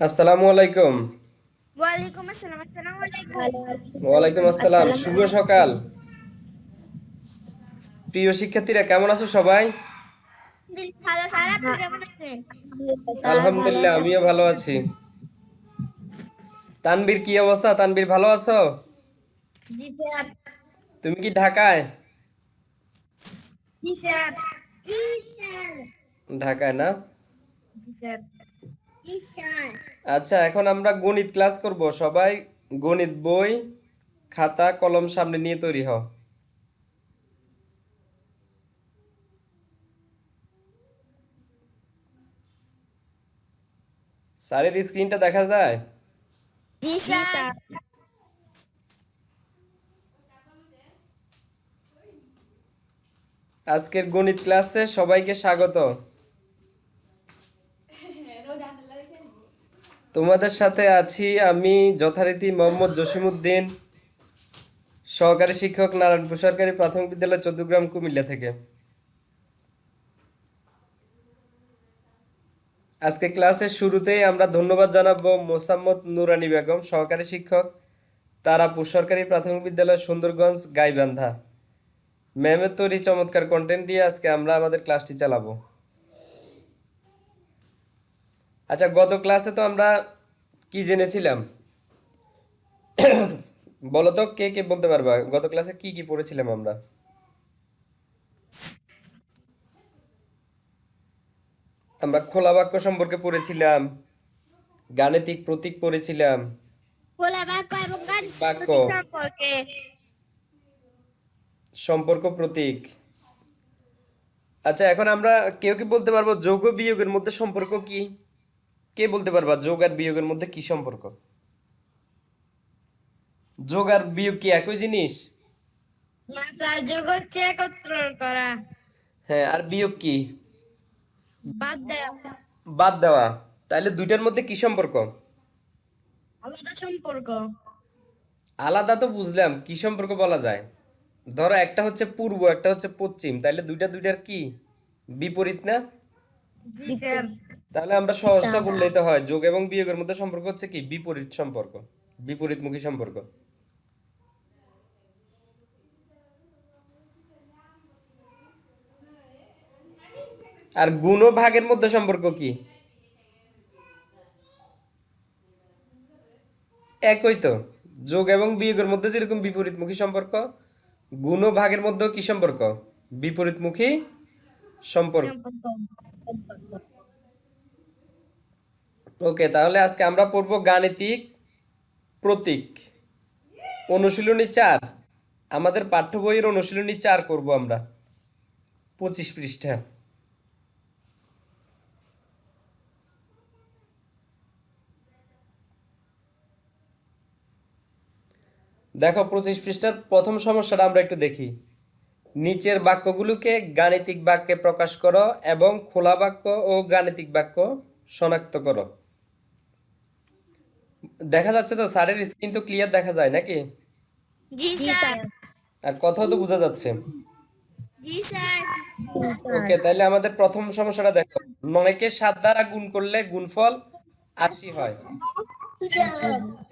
আসসালামু আলাইকুম। ওয়ালাইকুম আসসালাম। আসসালামু আলাইকুম। ওয়ালাইকুম আসসালাম, শুভ সকাল। প্রিয় শিক্ষার্থীরা, কেমন আছো সবাই? ভালো স্যার, আপনি কেমন আছেন? আলহামদুলিল্লাহ, আমিও ভালো আছি। তানবীর, কি অবস্থা? তানবীর, ভালো আছো? জি স্যার। তুমি কি ঢাকায়? জি স্যার। জি স্যার। ঢাকায় না? জি স্যার। জি স্যার। আচ্ছা, এখন আমরা গণিত ক্লাস করব। সবাই গণিত বই, খাতা কলম সামনে নিয়ে তৈরি হও। স্যারের স্ক্রিনটা দেখা যায়? জি স্যার। আজকের গণিত ক্লাসে সবাইকে স্বাগত। তোমাদের সাথে আছি আমি যথারীতি মোহাম্মদ জসিমউদ্দিন, সহকারী শিক্ষক, নারায়ণপুর সরকারি প্রাথমিক বিদ্যালয়, চৌদ্দগ্রাম, কুমিল্লা থেকে। আজকে ক্লাসের শুরুতেই আমরা ধন্যবাদ জানাবো মোসাম্মদ নুরানী বেগম, সহকারী শিক্ষক, তারাপুর সরকারি প্রাথমিক বিদ্যালয়, সুন্দরগঞ্জ, গাইবান্ধা। ম্যামের তৈরি চমৎকার কন্টেন্ট দিয়ে আজকে আমরা আমাদের ক্লাসটি চালাবো। আচ্ছা, গত ক্লাসে তো আমরা কি জেনেছিলাম? বলো তো, কে কে বলতে পারবা গত ক্লাসে কি কি পড়েছিলাম আমরা? আমরা খোলা বাক্য সম্পর্কে পড়েছিলাম, গাণিতিক প্রতীক পড়েছিলাম, খোলা বাক্য এবং গাণিতিক বাক্য, প্রতীক সম্পর্কে। সম্পর্ক প্রতীক। আচ্ছা, এখন আমরা কেউ কি বলতে পারবো যোগ ও বিয়োগের মধ্যে সম্পর্ক কি? কে বলতে পারবা যোগ আর বিয়োগের মধ্যে কি সম্পর্ক? যোগ আর বিয়োগ কি একই জিনিস? মাত্রা যোগ হচ্ছে একত্র করা, হ্যাঁ, আর বিয়োগ কি? বাদ দেওয়া, বাদ দেওয়া। তাহলে দুইটার মধ্যে কি সম্পর্ক? আলাদা সম্পর্ক। আলাদা তো বুঝলাম, কি সম্পর্ক বলা যায়? ধরো একটা হচ্ছে পূর্ব, একটা হচ্ছে পশ্চিম, তাহলে দুইটা দুইটার কি বিপরীত না? জি স্যার। তাহলে আমরা সহজটা বললেই তো হয়, যোগ এবং বিয়োগের মধ্যে সম্পর্ক হচ্ছে কি বিপরীত সম্পর্ক, বিপরীতমুখী সম্পর্ক। আর গুণ ও ভাগের মধ্যে সম্পর্ক কি? একই তো। যোগ এবং বিয়োগের মধ্যে যেরকম বিপরীতমুখী সম্পর্ক, গুণ ও ভাগের মধ্যেও কি সম্পর্ক? বিপরীতমুখী সম্পর্ক। সম্পর্ক। ওকে, তাহলে আজকে আমরা পড়বো গাণিতিক প্রতীক, অনুশীলনী 4। আমাদের পাঠ্য বইয়ের অনুশীলনী 4 করব আমরা, 25 পৃষ্ঠা। দেখো, 25 পৃষ্ঠার প্রথম সমস্যাটা আমরা একটু দেখি। নিচের বাক্যগুলোকে গাণিতিক বাক্যে প্রকাশ করো এবং খোলা বাক্য ও গাণিতিক বাক্য শনাক্ত করো। দেখা যাচ্ছে তো? স্যারের স্ক্রিন তো ক্লিয়ার দেখা যায় নাকি? জি স্যার। আর কথাও তো বোঝা যাচ্ছে। জি স্যার। ওকে, তাহলে আমাদের প্রথম সমস্যাটা দেখো। 9কে 7 দ্বারা গুণ করলে গুণফল 80 হয়।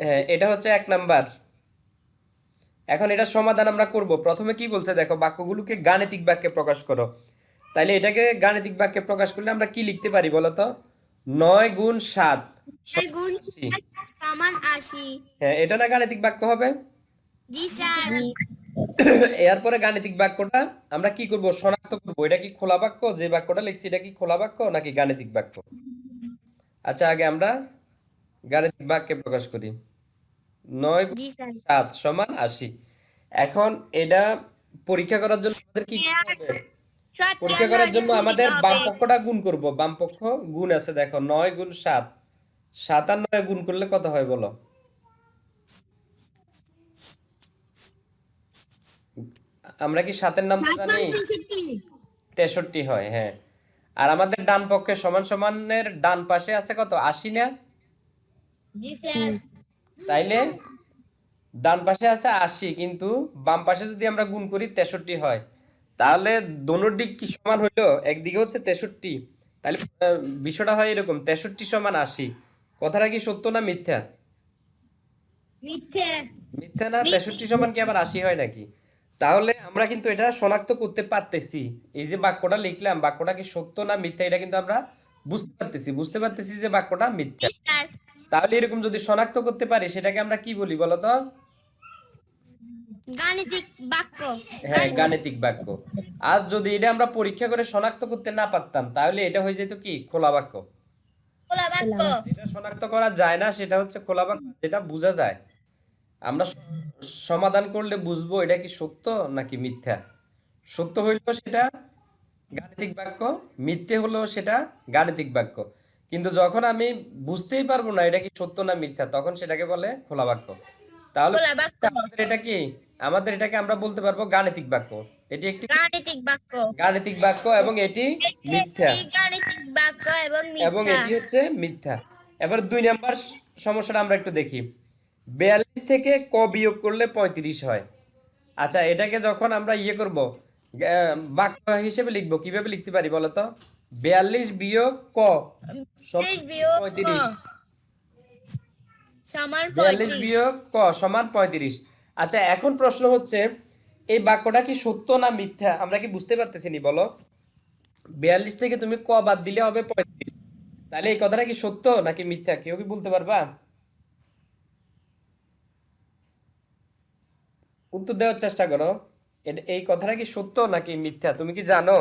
হ্যাঁ, এটা হচ্ছে 1 নাম্বার। এখন এটা সমাধান আমরা করব। প্রথমে কি বলছে দেখো, বাক্যগুলোকে গাণিতিক বাক্যে প্রকাশ করো। তাইলে এটাকে গাণিতিক বাক্যে প্রকাশ করলে আমরা কি লিখতে পারি বলো তো? 9 গুণ 7 আর সমান গুণ 80। সমান 80। হ্যাঁ, এটা না গাণিতিক বাক্য হবে? জি স্যার। এরপরে গাণিতিক বাক্যটা আমরা কি করব? শনাক্ত করব এটা কি খোলা বাক্য, যে বাক্যটা লিখছি এটা কি খোলা বাক্য নাকি গাণিতিক বাক্য। আচ্ছা, আগে আমরা গাণিতিক বাক্যে প্রকাশ করি। 9 গুণ জি স্যার। 7 সমান 80। এখন এটা পরীক্ষা করার জন্য আমাদের কি করতে হবে? সত্যি পরীক্ষা করার জন্য গুণ দিতে আমাদের বাম হবে। পক্ষটা গুণ করব। বাম পক্ষ গুণ আছে দেখো, 9 গুণ 7। 7 আর 9 গুণ করলে কত হয় বলো? আমরা কি 7-এর নামটা জানি? 63 হয়, হ্যাঁ। আর আমাদের ডান পক্ষে সমান সমানের ডান পাশে আছে কত? 80 না? জি স্যার। তাইলে ডান পাশে আছে 80, কিন্তু বাম পাশে যদি আমরা গুণ করি 63 হয়। তাহলে দোনোর দিক কি সমান হইলো? একদিকে হচ্ছে 63। তাহলে বিষয়টা হয় এরকম, 63 সমান 80। কথাটা কি সত্য না মিথ্যা? মিথ্যে। মিথ্যা না? 63 সমান কি আবার 80 হয় নাকি? তাহলে আমরা কিন্তু এটা শনাক্ত করতে পারতেছি। এই যে বাক্যটা লিখলাম, বাক্যটা কি সত্য না মিথ্যা, এটা কিন্তু আমরা বুঝতে পারতেছি যে বাক্যটা মিথ্যা। জি স্যার। তাহলে এরকম যদি শনাক্ত করতে পারি সেটাকে আমরা কি বলি বলতো? গাণিতিক বাক্য। হ্যাঁ, গাণিতিক বাক্য। আর যদি এটা আমরা পরীক্ষা করে শনাক্ত করতে না পারতাম তাহলে এটা হয়ে যেত কি খোলা বাক্য। খোলা বাক্য। যেটা শনাক্ত করা যায় না সেটা হচ্ছে খোলা বাক্য, যেটা বোঝা যায়। আমরা সমাধান করলে বুঝবো এটা কি সত্য নাকি মিথ্যা। সত্য হইলেও সেটা গাণিতিক বাক্য, মিথ্যে হলেও সেটা গাণিতিক বাক্য। কিন্তু যখন আমি বুঝতেই পারবো না এটা কি সত্য না মিথ্যা, তখন সেটাকে বলে খোলা বাক্য। তাহলে খোলা বাক্য। আমাদের এটা কি, আমাদের এটাকে আমরা বলতে পারবো গাণিতিক বাক্য। এটি একটি গাণিতিক বাক্য। গাণিতিক বাক্য এবং এটি এটি মিথ্যা, একটি গাণিতিক বাক্য এবং এবং মিথ্যা। এটি হচ্ছে মিথ্যা। এবার 2 নাম্বার সমস্যাটা আমরা একটু দেখি। 42 থেকে ক বিয়োগ করলে 35 হয়। আচ্ছা, এটাকে যখন আমরা ইয়ে করব, বাক্য হিসেবে লিখবো, কিভাবে লিখতে পারি বলো তো? 42 বিয়োগ ক সমান 30 বিয়োগ ক 35। সমান 42 35। বিয়োগ ক সমান 35। আচ্ছা, এখন প্রশ্ন হচ্ছে এই বাক্যটা কি সত্য না মিথ্যা আমরা কি বুঝতে পারতেছি নি বলো? 42 থেকে তুমি ক বাদ দিলে হবে 35। তাহলে এই কথাটা কি সত্য নাকি মিথ্যা, কেউ কি বলতে পারবা? উত্তর দেওয়ার চেষ্টা করো। এই কথাটা কি সত্য নাকি মিথ্যা তুমি কি জানো?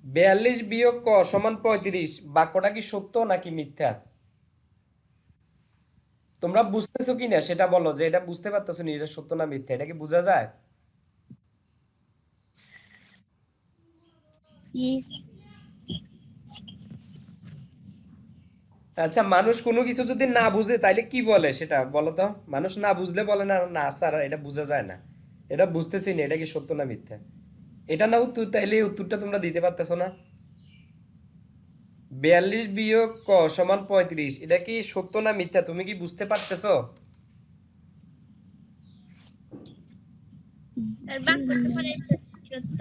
42 বিয়োগ ক সমান 35 বাক্যটা কি সত্য নাকি মিথ্যা? তোমরা বুঝতেছো কি না সেটা বলো, যে এটা বুঝতে পারতেছো না এটা সত্য না মিথ্যা, এটা কি বোঝা যায়? আচ্ছা, মানুষ কোনো কিছু যদি না বুঝে তাইলে কি বলে সেটা বলো তো? মানুষ না বুঝলে বলে না, না স্যার এটা বোঝা যায় না, এটা বুঝতেছি না, এটা কি সত্য না মিথ্যা। এটা না উত্তর, তাইলে এই উত্তরটা তোমরা দিতে পারতেছো না। 42 বিয়োগ ক সমান 35 এটা কি সত্য না মিথ্যা তুমি কি বুঝতে পারতেছো? আর বাক্যটা পরে সত্য।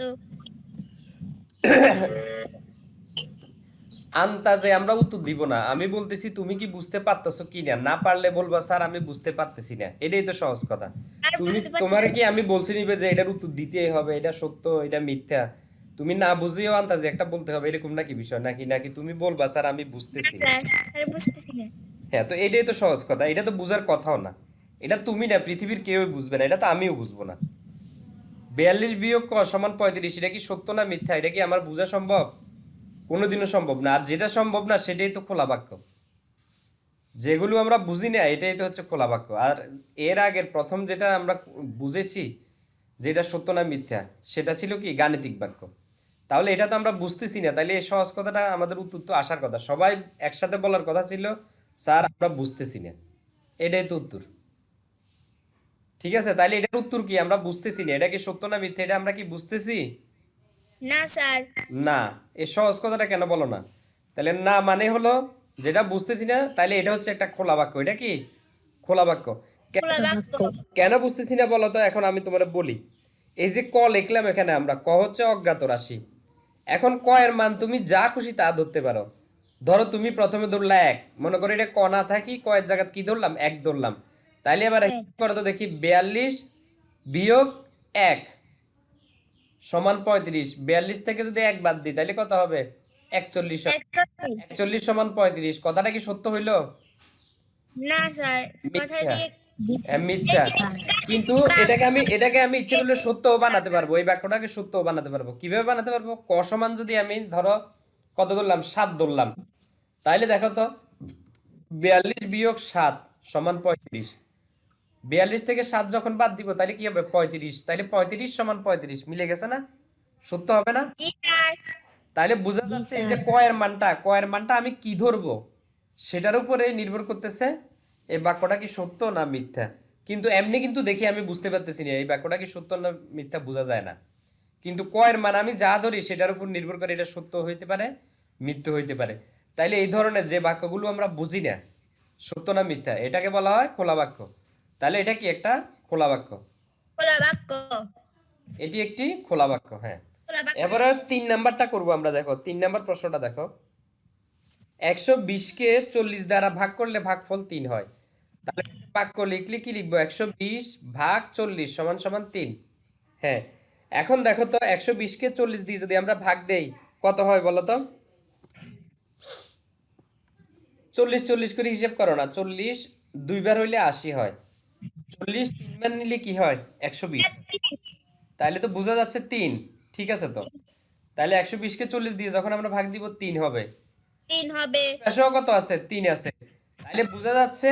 আন্তাজে আমরা উত্তর দিব না, আমি বলতেছি তুমি কি বুঝতে পারতেছো কি না, না পারলে বলবা স্যার আমি বুঝতে পারতেছি না, এটাই তো সহজ কথা। আর তুমি, বুঝতে তোমার পারতেছি কি আমি বলছি নিবে যে এটার উত্তর দিতেই হবে, এটা সত্য এটা মিথ্যা, তুমি না বুঝিও আন্তাজে একটা বলতে হবে, এরকম নাকি বিষয়, নাকি নাকি তুমি বলবা স্যার আমি না বুঝতেছি না। স্যার, আর বুঝতেছি না। হ্যাঁ, তো এটাই তো সহজ কথা, এটা তো বুঝার কথাও না। এটা তুমি না, পৃথিবীর কেউই বুঝবে না, এটা তো আমিও বুঝবো না। 42 বিয়োগ ক সমান 35 এটা কি সত্য না মিথ্যা, এটা কি আমার বোঝা সম্ভব? কোনোদিনও সম্ভব না। আর যেটা সম্ভব না সেটাই তো খোলা বাক্য। যেগুলো আমরা বুঝি না এটাই তো হচ্ছে খোলা বাক্য। আর এর আগের প্রথম যেটা আমরা বুঝেছি যেটা সত্য না মিথ্যা, সেটা ছিল কি গাণিতিক বাক্য। তাহলে এটা তো আমরা বুঝতেছি না, তাহলে এই সহজ কথাটা আমাদের উত্তর তো আসার কথা, সবাই একসাথে বলার কথা ছিল স্যার আমরা বুঝতেছি না, এটাই তো উত্তর। ঠিক আছে, তাহলে এটার উত্তর কি আমরা বুঝতেছি না, এটা কি সত্য না মিথ্যা এটা আমরা কি বুঝতেছি? না স্যার। না। এই সহজ কথাটা কেন বলো না? তাহলে না মানে হলো যেটা বুঝতেছি না, তাহলে এটা হচ্ছে একটা খোলা বাক্য, এটা কি খোলা বাক্য। খোলা বাক্য। কেন বুঝতেছি না বলো তো, এখন আমি তোমার বলি। এই যে ক লিখলাম এখানে আমরা, ক হচ্ছে অজ্ঞাত রাশি। এখন ক এর মান তুমি যা খুশি তা ধরতে পারো। ধরো তুমি প্রথমে ধরলা 1, মনে করো এটা ক না থাকি ক এর জায়গায় কি ধরলাম 1 ধরলাম। তাইলে এবার হ্যাঁ। করো তো দেখি, 42 বিয়োগ 1 সমান 35। 42 থেকে যদি 1 বাদ দিই তাহলে কত হবে? 41 হবে। 41। 41 সমান 35 কথাটা কি সত্য হইলো? না স্যার, মিথ্যা। কথাটি হ্যাঁ, মিথ্যা। কিন্তু এটাকে আমি ইচ্ছে করলে সত্যও বানাতে পারবো, এই বাক্যটাকে সত্যও বানাতে পারবো। কিভাবে বানাতে পারবো? ক সমান যদি আমি ধরো কত ধরলাম 7 ধরলাম, তাইলে দেখো তো 42 বিয়োগ 7 সমান 35। 42 থেকে 7 যখন বাদ দিব তাহলে কি হবে? 35। তাইলে 35 সমান 35 মিলে গেছে না? সত্য হবে না? জি স্যার। তাহলে বোঝা যাচ্ছে এই যে ক এর মানটা আমি কি ধরবো সেটার উপরে নির্ভর করতেছে এই বাক্যটা কি সত্য না মিথ্যা। কিন্তু এমনি কিন্তু দেখি আমি বুঝতে পারতেছি না এই বাক্যটা কি সত্য না মিথ্যা, বোঝা যায় না। কিন্তু ক এর মান আমি যা ধরি সেটার উপর নির্ভর করে এটা সত্য হইতে পারে, মিথ্যা হইতে পারে। তাইলে এই ধরনের যে বাক্যগুলো আমরা বুঝি না সত্য না মিথ্যা, এটাকে বলা হয় খোলা বাক্য। তাহলে এটা কি একটা খোলা বাক্য? খোলা বাক্য। এটি একটি খোলা বাক্য, হ্যাঁ। খোলা এবারে 3 নাম্বারটা করব আমরা, দেখো 3 নাম্বার প্রশ্নটা দেখো। 120 কে 40 দ্বারা ভাগ করলে ভাগফল 3 হয়। তাহলে বাক্য লিখলে কি লিখবো? 120 ভাগ 40 সমান সমান 3। হ্যাঁ, এখন দেখো তো 120 কে 40 দিয়ে যদি আমরা ভাগ দেই কত হয় বলো তো? 40 40 করে হিসাব করো না, 40 দুইবার হইলে 80 হয়, 40 তিনবার নিলে কি হয়? 120। তাহলে তো বোঝা যাচ্ছে 3। ঠিক আছে তো, তাহলে 120 কে 40 দিয়ে যখন আমরা ভাগ দিব 3 হবে। 3 হবে। পাশেও কত আছে? 3 আছে। তাহলে বোঝা যাচ্ছে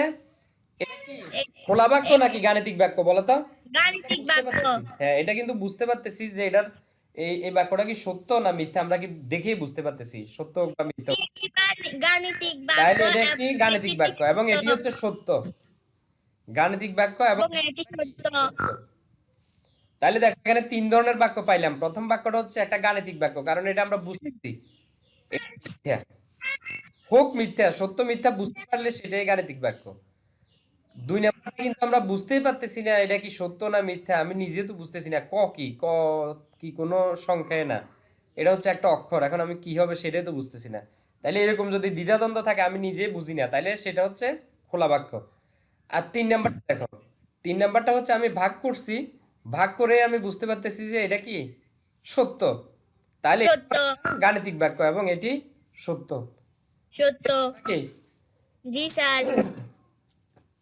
এটা কি এ- খোলা বাক্য এ- নাকি গাণিতিক বাক্য বলো তো? গাণিতিক বুঝতে বাক্য। পারতেছি, হ্যাঁ এটা কিন্তু বুঝতে পারতেছি যে এটার এই বাক্যটা কি সত্য না মিথ্যা, আমরা কি দেখেই বুঝতে পারতেছি সত্য হোক বা মিথ্যা হোক। এটি গাণিতিক বাক্য তাহলে এটা একটি এবং গাণিতিক এটি বাক্য এবং এটি সত্য হচ্ছে সত্য। গাণিতিক বাক্য এবং এবং এটি সত্য। সত্য। তাহলে দেখো এখানে 3 ধরনের বাক্য পাইলাম। প্রথম বাক্যটা হচ্ছে একটা গাণিতিক বাক্য, কারণ এটা আমরা বুঝতেছি এটা মিথ্যা হোক মিথ্যা, সত্য মিথ্যা বুঝতে পারলে সেটাই গাণিতিক বাক্য। 2 নাম্বারে কিন্তু আমরা বুঝতেই পারতেছি না এটা কি সত্য না মিথ্যা, আমি নিজে তো বুঝতেছি না। ক কি কোনো সংখ্যায় না, এটা হচ্ছে একটা অক্ষর, এখন আমি কি হবে সেটাই তো বুঝতেছি না। তাইলে এরকম যদি দ্বিধাদ্বন্দ্ব থাকে আমি নিজেই বুঝি না, তাইলে সেটা হচ্ছে খোলা বাক্য। আর 3 নাম্বারটা দেখো, 3 নাম্বারটা হচ্ছে আমি ভাগ করছি, ভাগ করে আমি বুঝতে পারতেছি যে এটা কি সত্য, তাহলে এটা সত্য। গাণিতিক বাক্য এবং এটি সত্য। সত্য। কি জি স্যার।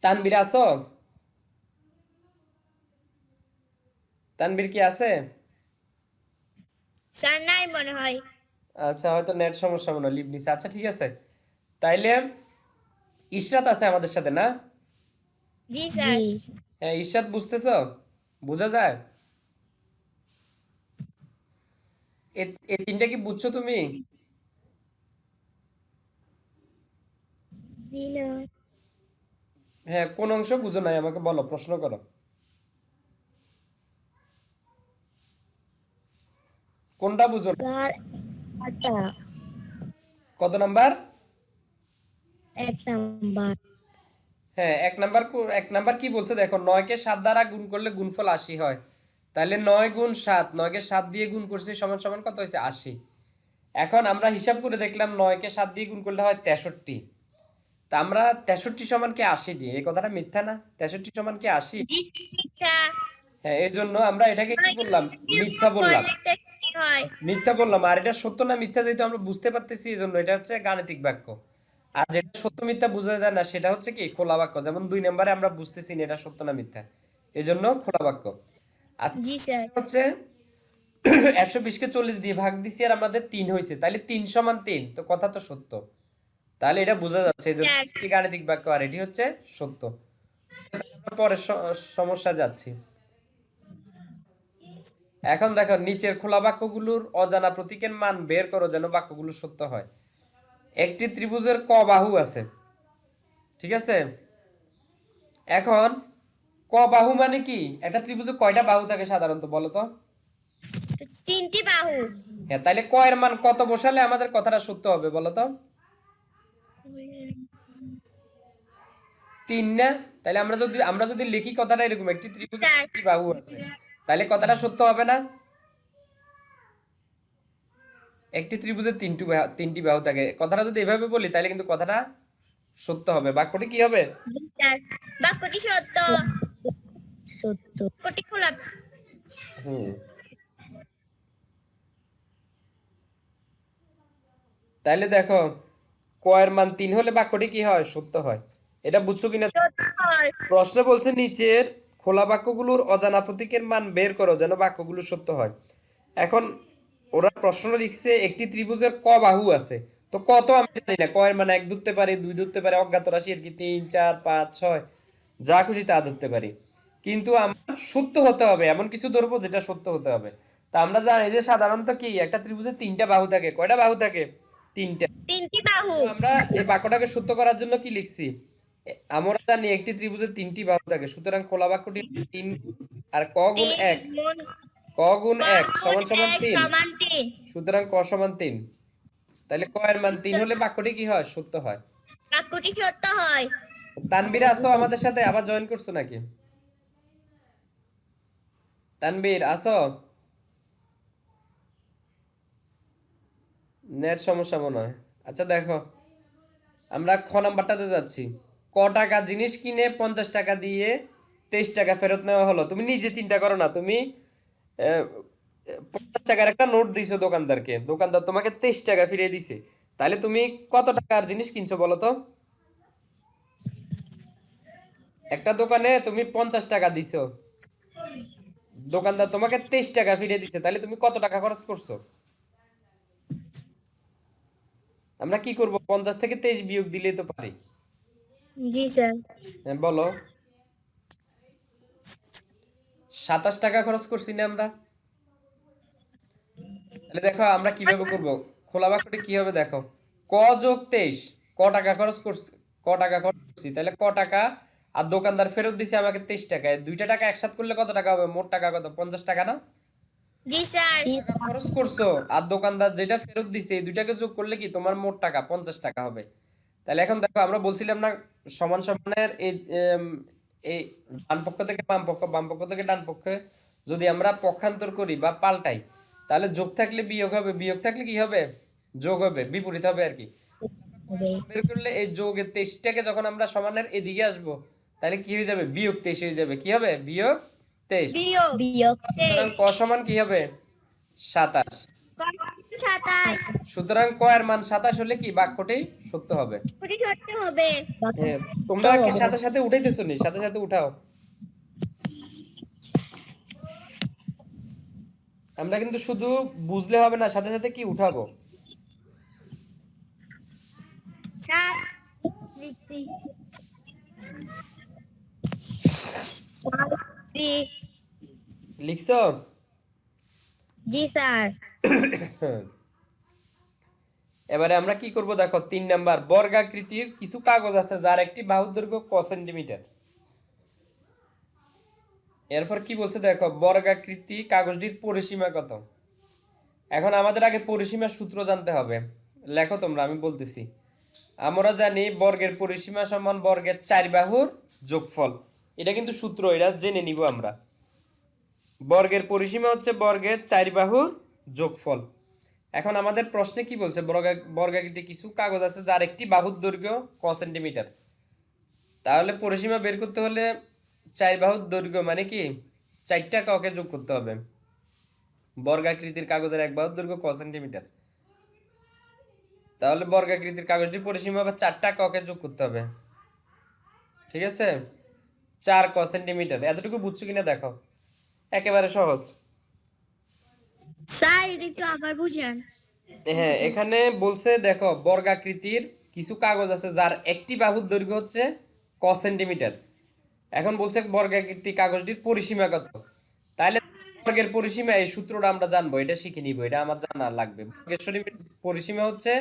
তানবীর আছো? তানবীর কি আছে? স্যার নাই মনে হয়। আচ্ছা, হয়তো নেট সমস্যা মনে হয়, লিভ নিছে। আচ্ছা ঠিক আছে, তাইলে ইশরাত আছে আমাদের সাথে না? জি স্যার। হ্যাঁ ইশরাত, বুঝতেছো? বোঝা যায়? এই তিনটা কি বুঝছো তুমি? দিল। হ্যাঁ, কোন অংশ বুঝো নাই আমাকে বলো, প্রশ্ন করো। কোনটা বুঝো না? স্যার আটা কত নাম্বার? 1 নাম্বার। হ্যাঁ, 1 নাম্বার কি বলছে দেখো, 9 কে 7 দ্বারা গুণ করলে গুণফল 80 হয়। তাহলে 9 গুণ 7, 9 কে 7 দিয়ে গুণ করছি সমান সমান কত হয়েছে? 80। এখন আমরা হিসাব করে দেখলাম 9 কে 7 দিয়ে গুণ করলে হয় 63। তা আমরা 63 সমান কি 80 দিই, এই কথাটা মিথ্যা না? 63 সমান কি 80? জি মিথ্যা। হ্যাঁ, এই জন্য আমরা এটাকে কি নয় বললাম? দিয়ে মিথ্যা গুণ বললাম। করলে 63 হয়। মিথ্যা বললাম, আর এটা সত্য না মিথ্যা যেহেতু আমরা বুঝতে পারতেছি এই জন্য এটা হচ্ছে গাণিতিক বাক্য। আর যেটা সত্য মিথ্যা বোঝা যায় না সেটা হচ্ছে কি খোলা বাক্য, যেমন 2 নম্বরে আমরা বুঝতেছি না এটা সত্য না মিথ্যা, এই জন্য খোলা বাক্য। আর জি স্যার। হচ্ছে 120 কে 40 দিয়ে ভাগ দিছি আর আমাদের 3 হয়েছে, তাহলে 3 সমান 3, তো কথা তো সত্য, তাহলে এটা বোঝা যাচ্ছে এই জন্য স্যার। এটি গাণিতিক বাক্য আর এটি হচ্ছে সত্য। আমরা পরের সমস্যা যাচ্ছি। এখন দেখো নিচের খোলা বাক্যগুলোর অজানা প্রতীকের মান বের করো যেন বাক্যগুলো সত্য হয়। একটি ত্রিভুজের ক বাহু আছে, ঠিক আছে? এখন ক বাহু মানে কি? একটা ত্রিভুজে কয়টা বাহু থাকে সাধারণত বলো তো? 3টি বাহু। হ্যাঁ, তাহলে ক এর মান কত বসালে আমাদের কথাটা সত্য হবে বলো তো? 3 না? তাহলে আমরা যদি লিখি কথাটা এরকম, একটি ত্রিভুজে স্যার। 3টি বাহু আছে, তাহলে কথাটা সত্য হবে না? একটি ত্রিভুজে 3টি বাহু থাকে, কথাটা যদি এভাবে boli তাহলে কিন্তু কথাটা সত্য হবে, বাক্যটি কি হবে? জি স্যার। বাক্যটি সত্য। সত্য। বাক্যটি খোলা। হুম, তাহলে দেখো ক এর মান 3 হলে বাক্যটি কি হয়? সত্য হয়। এটা বুঝছো কিনা? সত্য হয়। প্রশ্ন বলছে নিচের খোলা বাক্যগুলোর অজানা প্রতীকের মান বের করো যেন বাক্যগুলো সত্য হয়। এখন ওরা প্রশ্ন লিখছে একটি ত্রিভুজের ক বাহু আছে, তো কত আমি জানি না, ক এর মান 1 ধরতে পারি, 2 ধরতে পারি, অজ্ঞাত রাশি আর কি 3 4 5 6 যা খুশি তা ধরতে পারি, কিন্তু আমার সত্য হতে হবে এমন কিছু ধরবো যেটা সত্য হতে হবে। তা আমরা জানি যে সাধারণত কি একটা ত্রিভুজে 3টা বাহু থাকে, কয়টা বাহু থাকে? 3টা। 3টি বাহু। তো আমরা এই বাক্যটাকে সত্য করার জন্য কি লিখছি? আমরা জানি একটি ত্রিভুজের 3টি বাহু থাকে, সুতরাং খোলা বাক্যটি 3 গুণ আর ক গুণ 3 এক, গুণ ক গুণ ক এক গুণ সমান সমান 1 3, সমান 3। সুতরাং ক সমান 3। তাহলে ক এর মান 3 হলে বাক্যটি কি হয়? সত্য হয়। বাক্যটি সত্য হয়। তানবীর আসো আমাদের সাথে, আবার জয়েন করছো নাকি? তানবীর আসো? নেট সমস্যা মনে হয়। আচ্ছা দেখো, আমরা খ নাম্বারটাতে যাচ্ছি। ক টাকা জিনিস কিনে 50 টাকা দিয়ে 23 টাকা ফেরত নেওয়া হলো। তুমি নিজে চিন্তা করো না, তুমি 50 টাকার একটা নোট দিছো দোকানদারকে, দোকানদার তোমাকে 23 টাকা ফিরিয়ে দিছে, তাহলে তুমি কত টাকার জিনিস কিনছো বলো তো? একটা দোকানে তুমি 50 টাকা দিছো, দোকানদার তোমাকে 23 টাকা ফিরিয়ে দিছে, তাহলে তুমি কত টাকা খরচ করছো? আমরা কি করব, 50 থেকে 23 বিয়োগ দিলেই তো পারি। জি স্যার। হ্যাঁ বলো। 27 টাকা খরচ করছি না আমরা? তাহলে দেখো আমরা কিভাবে করব, খোলা বাক্যটি কি হবে দেখো। ক যোগ 23, ক টাকা খরচ করছি, ক টাকা খরচ করছি, তাহলে ক টাকা, আর দোকানদার ফেরত দিছে আমাকে 23 টাকা, এই দুইটা টাকা একসাথে করলে কত টাকা হবে? মোট টাকা কত? 50 টাকা না? জি স্যার। টাকা খরচ করছো আর দোকানদার যেটা ফেরত দিছে, এই দুইটাকে যোগ করলে কি তোমার মোট টাকা 50 টাকা হবে। তাহলে এখন দেখো, আমরা বলছিলাম না সমান সমানের এই ডান পক্ষ থেকে বাম পক্ষ, বাম পক্ষ থেকে ডান পক্ষে যদি আমরা পক্ষান্তর করি বা পাল্টাই, তাহলে যোগ থাকলে বিয়োগ হবে, বিয়োগ থাকলে কি হবে? যোগ হবে, বিপরীত হবে আর কি। বের করলে এই যোগের 23টাকে যখন আমরা সমানের এদিকে আসবো, তাহলে কি হয়ে যাবে? বিয়োগ 23 হয়ে যাবে। কি হবে? বিয়োগ 23। বিয়োগ সুতরাং ক সমান কি হবে? 27। 27 সুতরাং ক এর মান 27 হলে কি বাক্যটি সত্য হবে। কোটি সত্য হবে। হ্যাঁ, তোমরা কি সাথে সাথে উঠাইতেছো নি? সাথে সাথে উঠাও। আমরা কিন্তু শুধু বুঝলে হবে না, সাথে সাথে কি উঠাবো। সাত লিখছি। লিখছো? জি স্যার। এবারে আমরা কি করব দেখো, 3 নাম্বার, বর্গাকৃতির কিছু কাগজ আছে যার একটি বাহুর দৈর্ঘ্য ক সেন্টিমিটার। এরপর কি বলছে দেখো, বর্গাকৃতি কাগজটির পরিসীমা কত। এখন আমাদের আগে পরিসীমার সূত্র জানতে হবে। লেখো তোমরা, আমি বলতেছি। আমরা জানি বর্গের পরিসীমা সমান বর্গের 4 বাহুর যোগফল। এটা কিন্তু সূত্র, এটা জেনে নিব আমরা। বর্গের পরিসীমা হচ্ছে বর্গের 4 বাহুর যোগফল। এখন আমাদের প্রশ্নে কি বলছে, বর্গাকৃতি কিছু কাগজ আছে যার একটি বাহুর দৈর্ঘ্য ক সেন্টিমিটার। তাহলে পরিসীমা বের করতে হলে 4 বাহুর দৈর্ঘ্য মানে কি 4টা ককে যোগ করতে হবে। বর্গাকৃতির কাগজের এক বাহুর দৈর্ঘ্য ক সেন্টিমিটার, তাহলে বর্গাকৃতির কাগজটির পরিসীমা আবার 4টা ককে যোগ করতে হবে। ঠিক আছে, 4 ক সেন্টিমিটার। এতটুকু বুঝছো কিনা দেখো, একেবারে সহজ। স্যার এটা একটু আবার বুঝান। হ্যাঁ, এখানে বলছে দেখো, বর্গাকৃতির কিছু কাগজ আছে যার একটি বাহুর দৈর্ঘ্য হচ্ছে ক সেন্টিমিটার। এখন বলছে বর্গাকৃতি কাগজটির পরিসীমা কত। তাহলে বর্গের পরিসীমা, এই সূত্রটা আমরা জানবো, এটা শিখে নিব, এটা আমার জানা লাগবে। বর্গের পরিসীমা হচ্ছে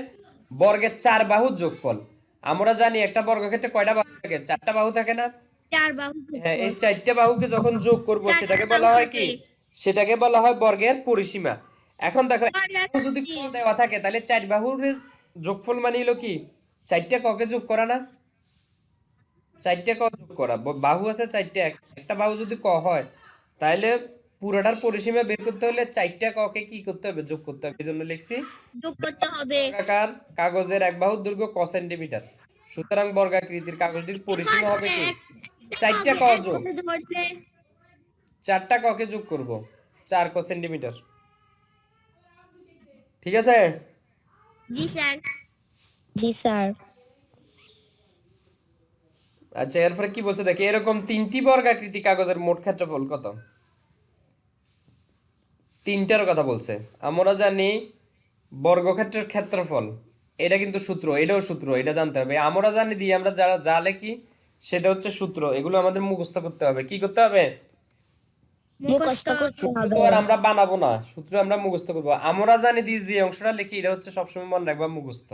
বর্গের 4 বাহুর যোগফল। আমরা জানি একটা বর্গক্ষেত্রে কয়টা বাহু থাকে? 4টা বাহু থাকে না? চার বাহু হ্যাঁ, এই 4টা বাহুকে যখন যোগ করব চারটা সেটাকে বলা বাহু হয় কি? থাকে। সেটাকে বলা হয় বর্গের পরিসীমা। এখন দেখো, একটা বাহু যদি ক বর্গাকৃতি। দেওয়া থাকে, তাহলে 4 বাহুর যোগফল মানে হলো কি 4টা ককে যোগ করা না? 4টা ক যোগ করা। বাহু আছে 4টা, একটা বাহু যদি ক হয়, তাহলে পুরোটার পরিসীমা বের করতে হলে 4টা ককে কি করতে হবে? যোগ করতে হবে। এই জন্য লিখছি যোগ করতে হবে। বর্গাকার কাগজের এক বাহুর দৈর্ঘ্য ক সেন্টিমিটার। সুতরাং বর্গাকৃতির কাগজটির পরিসীমা হবে কি 4টা ক যোগ, একসাথে ধরছে। 4টা ককে যোগ করব, 4 ক সেন্টিমিটার। ঠিক আছে? জি স্যার। জি স্যার। আচ্ছা, এরপরে কি বলছে দেখি, এরকম 3টি বর্গাকৃতি কাগজের মোট ক্ষেত্রফল কত? 3টার কথা বলছে। আমরা জানি বর্গক্ষেত্রের ক্ষেত্রফল, এটা কিন্তু সূত্র, এটাও সূত্র, এটা জানতে হবে। আমরা জানি দিয়ে আমরা যারা যা লিখি সেটা হচ্ছে সূত্র, এগুলো আমাদের মুখস্থ করতে হবে। কি করতে হবে? মুখস্থ করতে সূত্র হবে। তো আর আমরা বানাবো না, সূত্র আমরা মুখস্থ করবো। আমরা জানি দিয়ে যে অংশটা লিখি, এটা হচ্ছে সবসময় মনে রাখবা মুখস্থ,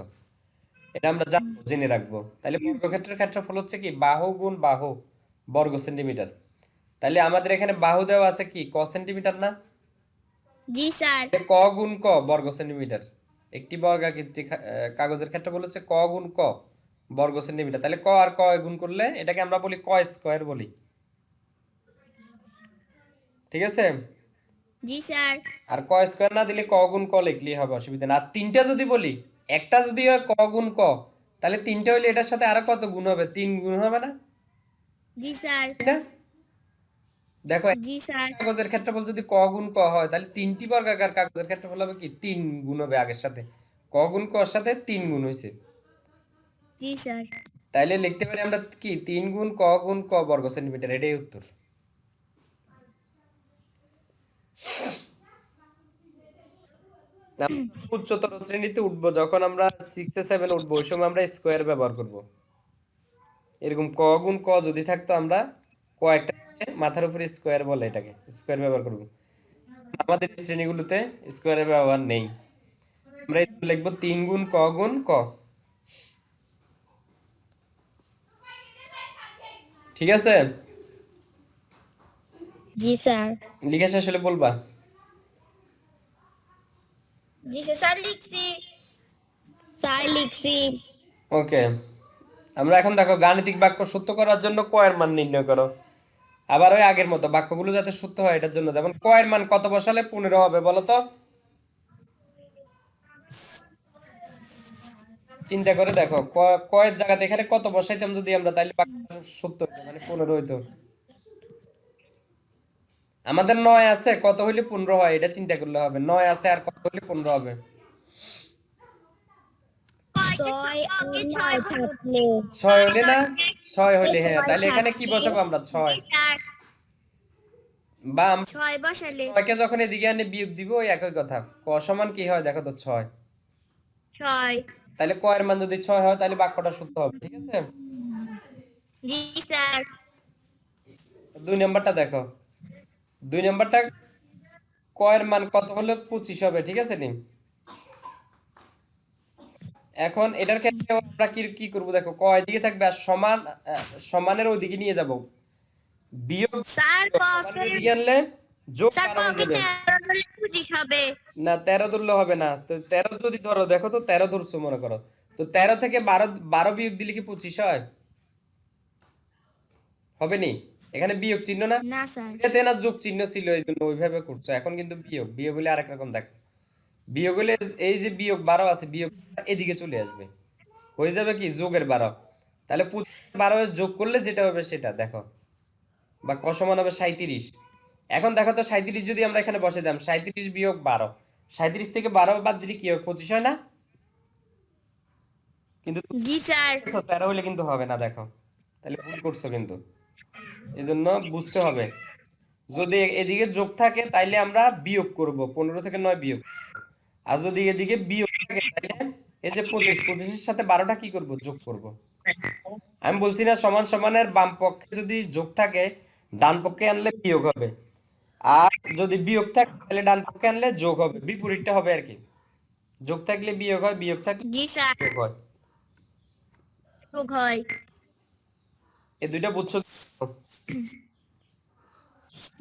এটা আমরা জানবো, জেনে রাখবো। তাহলে বর্গক্ষেত্রের ক্ষেত্রফল হচ্ছে কি বাহু গুণ বাহু বর্গ সেন্টিমিটার। তাহলে আমাদের এখানে বাহু দেওয়া আছে কি ক সেন্টিমিটার না? জি স্যার। তাহলে ক গুণ ক বর্গ সেন্টিমিটার। একটি বর্গাকৃতি কাগজের ক্ষেত্রফল হচ্ছে ক গুণ ক বর্গ সেন্টিমিটার। তাহলে ক আর ক গুণ করলে এটাকে আমরা বলি ক স্কয়ার বলি। ঠিক আছে? জি স্যার। আর ক স্কোয়ার না দিলে ক গুণ ক লিখলেই হবে, অসুবিধা না। আর তিনটা যদি বলি, একটা যদি হয় ক গুণ ক, তাহলে তিনটা হইলে এটার সাথে আরো কত গুণ হবে? 3 গুণ হবে না? জি স্যার। তাই না? দেখো, জি স্যার। কাগজের ক্ষেত্রফল যদি ক গুণ ক হয়, তাহলে 3টি বর্গাকার কাগজের ক্ষেত্রফল হবে কি 3 গুণ হবে আগের সাথে। ক গুণ ক সাথে 3 গুণ হয়েছে। জি স্যার। তাইলে লিখতে পারি আমরা কি 3 গুণ ক গুণ ক বর্গ সেন্টিমিটার, এটাই উত্তর। আমরা উচ্চতর শ্রেণীতে উঠবো, যখন আমরা 6 7 উঠবো, ওই সময় আমরা স্কোয়ার ব্যবহার করব। এরকম ক গুণ ক যদি থাকতো, আমরা ক একটা মাথার উপরে স্কোয়ার বলে এটাকে, স্কোয়ার ব্যবহার করব। আমাদের এই শ্রেণীগুলোতে স্কোয়ারের ব্যবহার নেই। আমরা লিখবো 3 গুণ ক গুণ ক। ঠিক আছে? জি স্যার। লিখে শেষ হলে বলবা। জি স্যার লিখছি। স্যার লিখছি। ওকে, আমরা এখন দেখো গাণিতিক বাক্য সত্য করার জন্য ক এর মান নির্ণয় করো। আবার ওই আগের মতো বাক্যগুলো যাতে সত্য হয় এটার জন্য, যেমন ক এর মান কত বসালে 15 হবে বলো তো? চিন্তা করে দেখো, ক এর জায়গাতে এখানে কত বসাইতাম যদি আমরা, তাইলে বাক্যটা সত্য হইতো, মানে 15 হইতো। আমাদের 9 আছে, কত হইলে 15 হয় এটা চিন্তা করলে হবে। 9 আছে আর কত হইলে 15 হবে? 6 আর 9 থাকলে। 6 হইলে না? 6 হইলে, হ্যাঁ, 6 তাইলে এখানে কি থাকলে। বসাবো আমরা? 6। জি স্যার। বা আমরা 6 বসালে। 9 কে যখন এদিকে এনে বিয়োগ দিব, ওই একই কথা। ক সমান কি হয় দেখো তো? 6। 6। তাহলে ক এর মান যদি 6 হয়, তাহলে বাক্যটা সত্য হবে। ঠিক আছে? জি স্যার। 2 নাম্বারটা দেখো। 2 নাম্বারটা, ক এর মান কত হলে 25 হবে? ঠিক আছে নি? এখন এটার ক্ষেত্রে আমরা কি কি করব দেখো, ক এদিকে থাকবে আর সমান, সমানের ওইদিকে নিয়ে যাব, বিয়োগ স্যার সমানের ককে। এদিকে আনলে যোগ স্যার 12 হয়ে ককে যাবে। 13 ধরলে 25 হবে। না, 13 ধরলে হবে না তো। 13 যদি ধরো, দেখো তো 13 ধরছো মনে করো, তো 13 থেকে 12 বিয়োগ দিলে কি 25 হয়? হবে নি? এখানে বিয়োগ চিহ্ন না, না স্যার। এটাতে না যোগ চিহ্ন ছিল, এই জন্য ওইভাবে করছো। এখন কিন্তু বিয়োগ, বিয়োগ হলে আরেক রকম দেখো। বিয়োগ হলে এই যে বিয়োগ 12 আছে, বিয়োগ এদিকে চলে আসবে, হয়ে যাবে কি যোগের 12। তাহলে 12 যোগ করলে যেটা হবে সেটা দেখো, বা ক সমান হবে 37। এখন দেখো তো, 37 যদি আমরা এখানে বসে দিলাম, 37 বিয়োগ 12, 37 থেকে 12 বাদ দিলে কি হবে? 25 হয় না? কিন্তু জি স্যার। 13 হলে কিন্তু হবে না, দেখো। তাহলে ভুল করছো কিন্তু, এই জন্য বুঝতে হবে। যদি এদিকে যোগ থাকে, তাইলে আমরা বিয়োগ করব, 15 থেকে 9 বিয়োগ। আর যদি এদিকে বিয়োগ থাকে, তাইলে এই যে 25, 25-এর সাথে 12টা কি করব? যোগ করব। আমি বলছি না, সমান সমানের বাম পক্ষে যদি যোগ থাকে, ডান পক্ষে আনলে বিয়োগ হবে। আর যদি বিয়োগ থাকে, তাহলে ডান পক্ষে আনলে যোগ হবে, বিপরীতটা হবে আর কি। যোগ থাকলে বিয়োগ হয়, বিয়োগ থাকলে জি স্যার। যোগ হয়। যোগ হয়। এই দুইটা বুঝছো?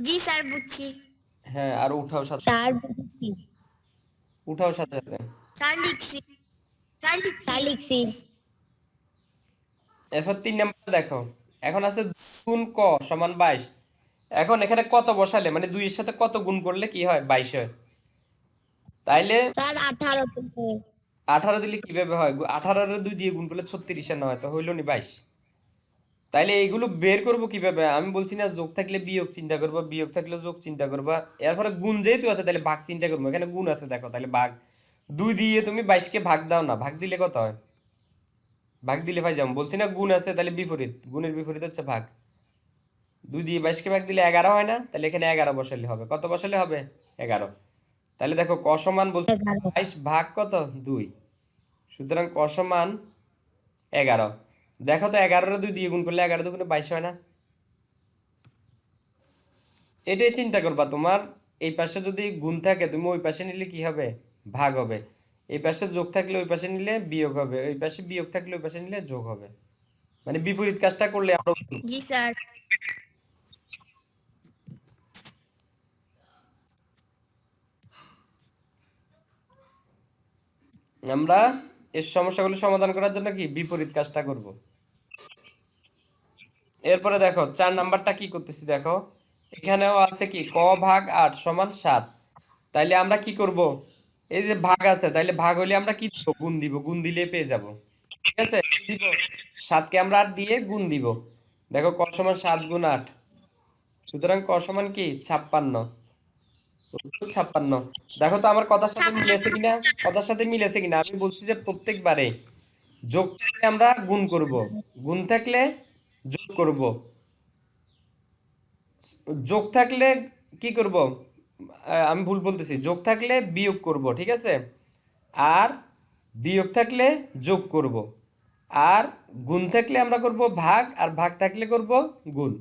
জি স্যার বুঝছি। হ্যাঁ, আর উঠাও সাথে, স্যার বুঝছি। উঠাও সাথে সাথে। স্যার লিখছি। স্যার লিখছি। স্যার লিখছি। এরপর 3 নাম্বার দেখো। এখন আছে গুণ ক সমান 22। এখন এখানে কত বসালে, মানে 2 এর সাথে কত গুণ করলে কি হয়? 22 হয়। তাইলে স্যার 18 থেকে। 18 দিলে কিভাবে হয়? 18 এর 2 দিয়ে গুণ করলে 36 এর না হয়, তো হইলো নি 22। তাইলে এইগুলো বের করব কিভাবে? আমি বলছি না, যোগ থাকলে বিয়োগ চিন্তা করবা, বিয়োগ থাকলে যোগ চিন্তা করবা, এরপরে গুণ যেহেতু আছে, তাহলে ভাগ চিন্তা করবো। এখানে গুণ আছে দেখো, তাহলে ভাগ। 2 দিয়ে তুমি 22 কে ভাগ দাও না, ভাগ দিলে কত হয়? ভাগ দিলে ভাই যাম, বলছি না গুণ আছে, তাহলে বিপরীত, গুণের বিপরীত হচ্ছে ভাগ। 2 দিয়ে 22 কে ভাগ দিলে 11 হয় না? তাহলে এখানে 11 বসালে হবে। কত বসালে হবে? 11। তাহলে দেখো, ক সমান বলছে 11। 22 ভাগ কত? 2। সুতরাং ক সমান 11। দেখো তো, 11 2 দিয়ে গুণ করলে 11 2 22 হয় না? এটাই চিন্তা করবা। তোমার এই পাশে যদি গুণ থাকে, তুমি ওই পাশে নিলে কি হবে? ভাগ হবে। এই পাশে যোগ থাকলে ওই পাশে নিলে বিয়োগ হবে, ওই পাশে বিয়োগ থাকলে ওই পাশে নিলে যোগ হবে। মানে বিপরীত কাজটা করলে আমরা জি স্যার। আমরা এই সমস্যাগুলো সমাধান করার জন্য কি বিপরীত কাজটা করব। এরপরে দেখো 4 নাম্বারটা কি করতেছি দেখো। এখানেও আছে কি ক ভাগ 8 সমান 7। তাইলে আমরা কি করব, এই যে ভাগ আছে তাইলে ভাগ হইলে আমরা কি দিব, গুণ দিব, গুণ দিলে পেয়ে যাব। ঠিক আছে, কি দিব, 7 কে আমরা 8 দিয়ে গুণ দিব। দেখো ক সমান 7 গুণ 8, সুতরাং ক সমান কি 56। উত্তর 56। দেখো তো আমার কথার সাথে মিলেছে কিনা, কথার সাথে মিলেছে কিনা। আমি বলছি যে প্রত্যেকবারে যোগ থাকলে আমরা গুণ করব, গুণ থাকলে যোগ করব, যোগ থাকলে কি করব, আমি ভুল বলতেছি, যোগ থাকলে বিয়োগ করব, ঠিক আছে, আর বিয়োগ থাকলে যোগ করব, আর গুণ থাকলে আমরা করব ভাগ, আর ভাগ থাকলে করব গুণ।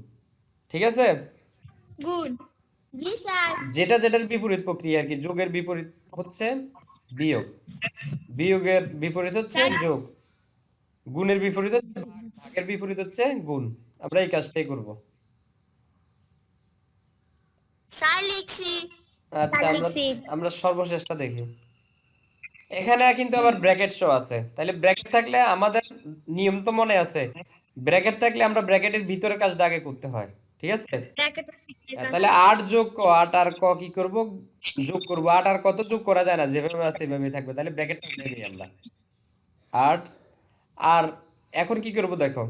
ঠিক আছে, গুড। জি স্যার। যেটা যেটার বিপরীত প্রক্রিয়া আর কি। যোগের বিপরীত হচ্ছে বিয়োগ, বিয়োগের বিপরীত হচ্ছে স্যার যোগ, গুণের বিপরীত হচ্ছে ভাগ, ভাগের বিপরীত হচ্ছে গুণ। আমরা এই কাজটাই করব। স্যার লিখছি। আচ্ছা, আমরা আমরা সর্বশেষটা দেখি। এখানে কিন্তু আবার ব্র্যাকেট শো আছে, তাহলে ব্র্যাকেট থাকলে আমাদের নিয়ম তো মনে আছে, ব্র্যাকেট থাকলে আমরা ব্র্যাকেটের ভিতরে কাজটা আগে করতে হয়। ঠিক আছে, তাহলে 8 যোগ ক, 8 আর ক কি করব, যোগ করব। 8 আর কত যোগ করা যায় না, যেভাবে আছে সেভাবেই থাকবে। তাহলে ব্র্যাকেটটা উঠিয়ে দিই আমরা, 8। আর এখন কি করব দেখো,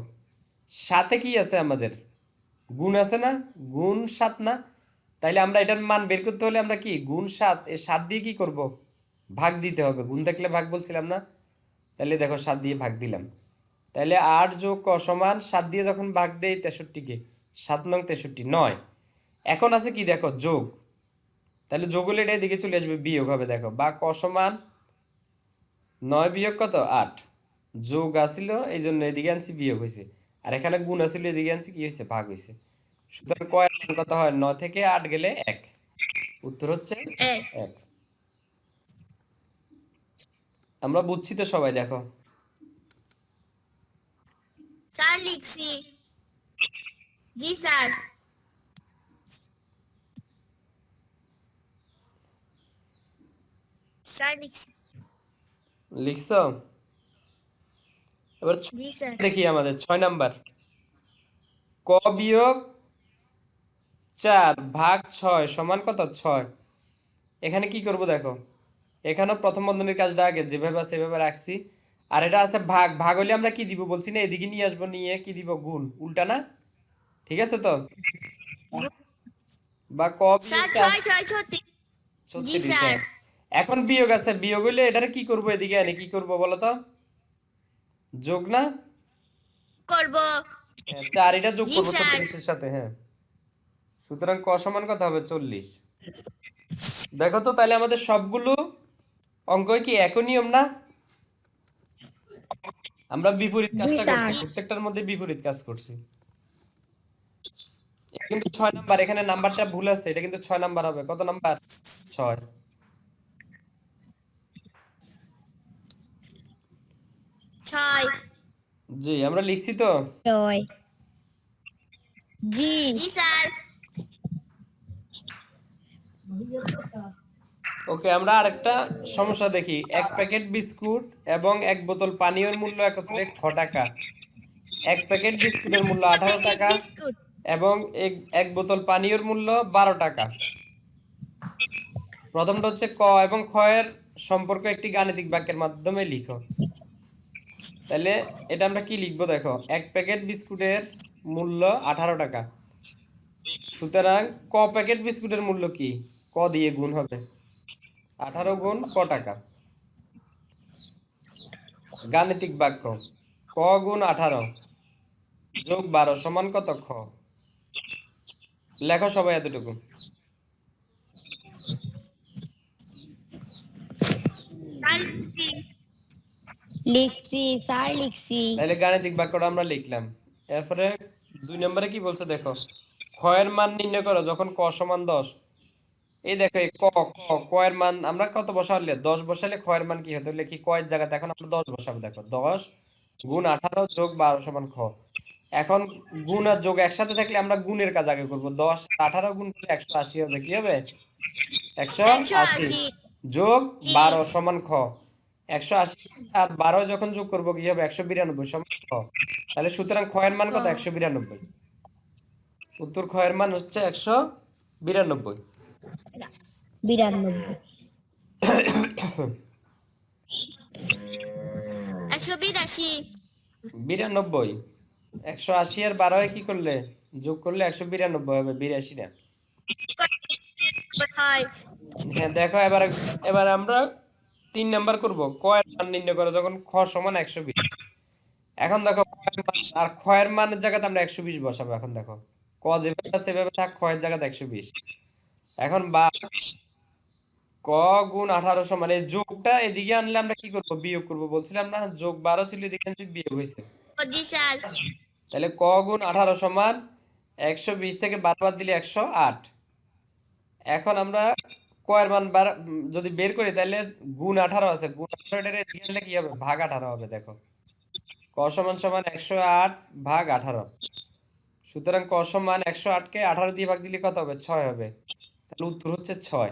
সাথে কি আছে আমাদের, গুণ আছে না, গুণ 7 না। তাইলে আমরা এটার মান বের করতে হলে আমরা কি গুণ 7, এই 7 দিয়ে কি করব, ভাগ দিতে হবে। গুণ থাকলে ভাগ বলছিলাম না, তাহলে দেখো 7 দিয়ে ভাগ দিলাম। তাহলে 8 যোগ ক সমান 7 দিয়ে যখন ভাগ দেই 63 কে, 7 নং 63, 9। এখন আছে কি দেখো যোগ, তাহলে যোগ হলে এটা এদিকে চলে আসবে, বিয়োগ হবে দেখো, বা ক সমান 9 বিয়োগ কত 8, যোগ আসিল এই জন্য এদিকে আনছি বিয়োগ হয়েছে, আর এখানে গুণ আসিল এদিকে আনছি কি হয়েছে, ভাগ হয়েছে। সুতরাং কয়ের মান কত হয়, 9 থেকে 8 গেলে 1, উত্তর হচ্ছে 1। আমরা বুঝছি তো সবাই, দেখো। স্যার লিখছি। জি স্যার। স্যার লিখছি। লিখছো, এবার জি স্যার। দেখি আমাদের 6 নাম্বার, ক বিয়োগ 4 ভাগ 6 সমান কত 6। এখানে কি করব দেখো, এখানেও প্রথম বন্ধনীর কাজটা আগে যেভাবে আছে সেভাবে রাখছি, আর এটা আছে ভাগ, ভাগ হলে আমরা কি দিব বলছি না, এদিকে নিয়ে আসবো, নিয়ে কি দিব, গুণ, উল্টা না। ঠিক আছে তো, বা ক বিয়োগ স্যার 4 ছয় ছয় ছত্রিশ। জি 36, স্যার। হ্যাঁ। এখন বিয়োগ আছে, বিয়োগ হইলে এটারে কি করব, এদিকে আনি কি করব বলো তো, যোগ না, করব। হ্যাঁ 4 এটা যোগ জি করবো স্যার। 36 এর সাথে, হ্যাঁ। সুতরাং ক সমান কত হবে 40। দেখো তো তাহলে আমাদের সবগুলো অঙ্কই কি একই নিয়ম না, আমরা বিপরীত জি কাজটা করছি, স্যার। প্রত্যেকটার মধ্যে বিপরীত কাজ করছি। এটা কিন্তু 6 নাম্বার, এখানে নাম্বারটা ভুল আছে, এটা কিন্তু 6 নাম্বার হবে। কত নাম্বার, 6। 6। জি, আমরা লিখছি তো। 6। জি। জি স্যার। ওকে, আমরা আরেকটা সমস্যা দেখি। এক প্যাকেট বিস্কুট এবং এক বোতল পানীয়র মূল্য একত্রে খ টাকা। এক প্যাকেট বিস্কুটের মূল্য 18 প্যাকেট টাকা বিস্কুট। এবং এক এক বোতল পানীয়র মূল্য 12 টাকা। প্রথমটা হচ্ছে ক এবং খ এর সম্পর্ক একটি গাণিতিক বাক্যের মাধ্যমে লিখো। তাহলে এটা আমরা কি লিখবো দেখো, এক প্যাকেট বিস্কুটের মূল্য 18 টাকা, সুতরাং ক প্যাকেট বিস্কুটের মূল্য কি, ক দিয়ে গুণ হবে, 18 গুণ ক টাকা। গাণিতিক বাক্য, ক গুণ 18 যোগ 12 সমান কত, খ। লেখো সবাই এতটুকু। লিখছি স্যার লিখছি। তাহলে গাণিতিক বাক্যটা আমরা লিখলাম। এরপরে 2 নম্বরে কি বলছে দেখো, খ এর মান নির্ণয় করো যখন ক সমান 10। এই দেখো এই ক, ক ক এর মান আমরা কত বসালে, 10 বসালে খ এর মান কি হতো, লিখি ক এর জায়গাতে এখন আমরা 10 বসাবো। দেখো 10 গুণ 18 যোগ 12 সমান খ। এখন গুণ আর যোগ একসাথে থাকলে আমরা গুণের কাজ আগে করব। 10 আর 18 গুণ করলে 180 হবে, কি হবে 180 180। যোগ 12 সমান খ। 180 আর 12 যখন যোগ করব কি হবে, 192 সমান খ। তাহলে সুতরাং খ এর মান কত, 192। উত্তর ক্ষয়ের মান হচ্ছে 192। 92। 182। 92। 180 আর 12 কি করলে যোগ করলে 192 হবে, 82 না। হয়। হ্যাঁ দেখো, এবার এবার আমরা 3 নাম্বার করব, ক এর মান নির্ণয় করো যখন খ সমান 120। এখন দেখো ক এর মান আর খ এর মানের জায়গাতে আমরা 120 বসাবো। এখন দেখো ক যেভাবে আছে সেভাবে থাক, খ এর জায়গাতে 120। এখন বা ক গুণ 18 সমান, এই যোগটা এদিকে আনলে আমরা কি করব, বিয়োগ করব। বলছিলাম না যোগ 12 ছিল, এদিকে আনছি বিয়োগ হয়েছে। জি স্যার। তাহলে ক গুণ 18 সমান 120 থেকে 12 বাদ দিলে 108। এখন আমরা ক এর মান যদি বের করি তাহলে গুণ 18 আছে, গুণ 18 এর এদিকে আনলে কি হবে, ভাগ 18 হবে। দেখো ক সমান সমান 108 ভাগ 18। সুতরাং ক সমান 108 কে 18 দিয়ে ভাগ দিলে কত হবে, 6 হবে। তাহলে উত্তর হচ্ছে 6।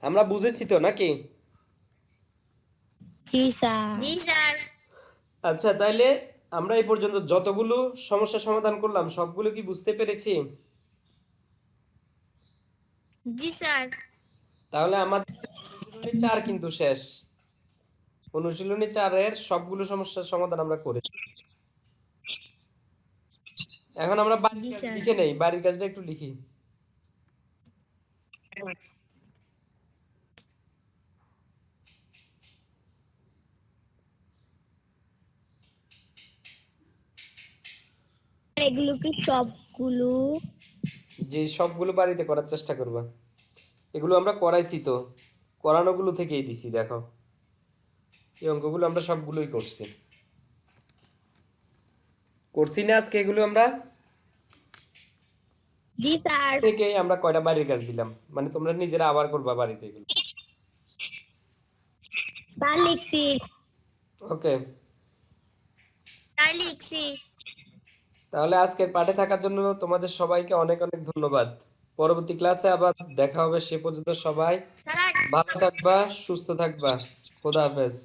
আমরা বুঝেছি তো নাকি? জি স্যার। জি স্যার। আচ্ছা, তাইলে আমরা এই পর্যন্ত যতগুলো সমস্যা সমাধান করলাম সবগুলো কি বুঝতে পেরেছি? জি স্যার। তাহলে আমাদের অনুশীলনী 4 কিন্তু শেষ। অনুশীলনী 4 এর সবগুলো সমস্যার সমাধান আমরা করেছি। এখন আমরা বাড়ির জি কাজ স্যার। লিখে নেই, বাড়ির কাজটা একটু লিখি। এগুলো কি সবগুলো? যে সবগুলো বাড়িতে করার চেষ্টা করবা। এগুলো আমরা করাইছি তো, করানোগুলো থেকেই দিছি। দেখো এই অঙ্কগুলো আমরা সবগুলোই করছি করছি না আজকে এগুলো আমরা জি স্যার। থেকেই আমরা কয়টা বাড়ির কাজ দিলাম, মানে তোমরা নিজেরা আবার করবা বাড়িতে এগুলো। স্যার লিখছি। ওকে, স্যার লিখছি। তাহলে আজকের পাঠে থাকার জন্য তোমাদের সবাইকে অনেক অনেক ধন্যবাদ। পরবর্তী ক্লাসে আবার দেখা হবে, সে পর্যন্ত সবাই স্যার ভালো থাকবা, সুস্থ থাকবা। খোদা হাফেজ।